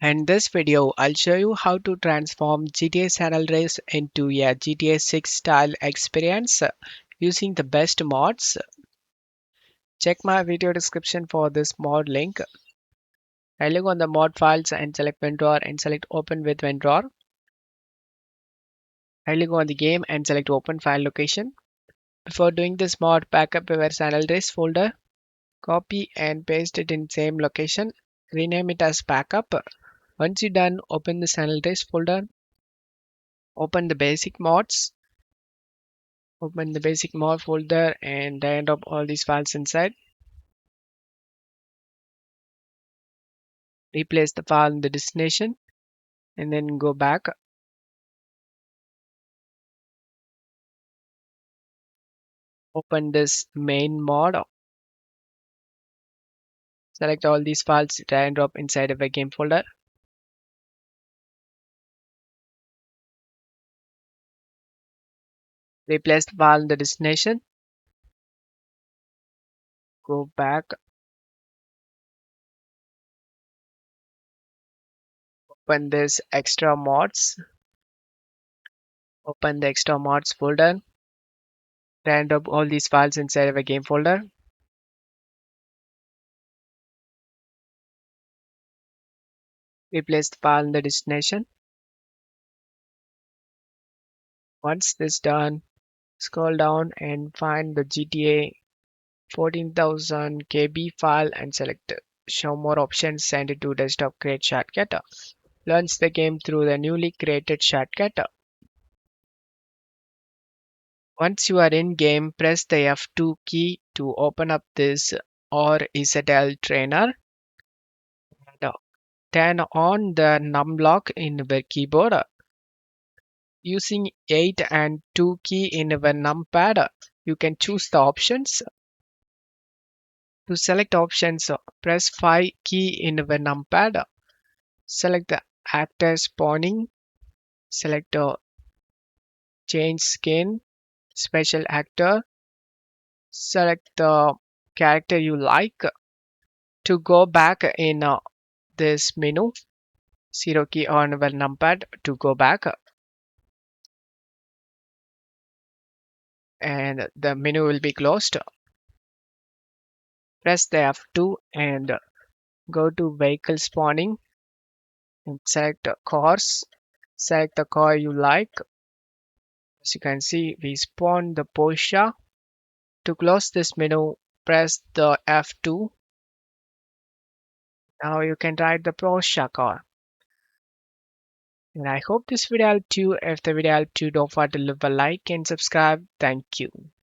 In this video, I'll show you how to transform GTA San Andreas into a GTA 6 style experience using the best mods. Check my video description for this mod link. I click on the mod files and select vendor and select open with vendor. I click on the game and select open file location. Before doing this mod, backup your San Andreas folder, copy and paste it in same location. Rename it as backup. Once you're done, open the San Andreas folder, open the basic mods. Open the basic mod folder and drag up all these files inside. Replace the file in the destination and then go back. Open this main mod. Select all these files, drag and drop inside of a game folder. Replace the file in the destination. Go back. Open this extra mods. Open the extra mods folder. Drag and drop all these files inside of a game folder. Replace the file in the destination. Once this done, scroll down and find the GTA 14,000 KB file and select show more options, send it to desktop, create shortcut. Launch the game through the newly created shortcut. Once you are in game, press the F2 key to open up this or ZL trainer. And turn on the num block in the keyboard. Using 8 and 2 key in the numpad, you can choose the options. To select options, press 5 key in the numpad. Select the actor spawning. Select change skin, special actor. Select the character you like. To go back in this menu, 0 key on the numpad to go back. And the menu will be closed. Press the F2 and go to vehicle spawning and select cars. Select the car you like. As you can see, we spawn the Porsche. To close this menu, press the F2. Now you can drive the Porsche car. And I hope this video helped you. If the video helped you, don't forget to leave a like and subscribe. Thank you.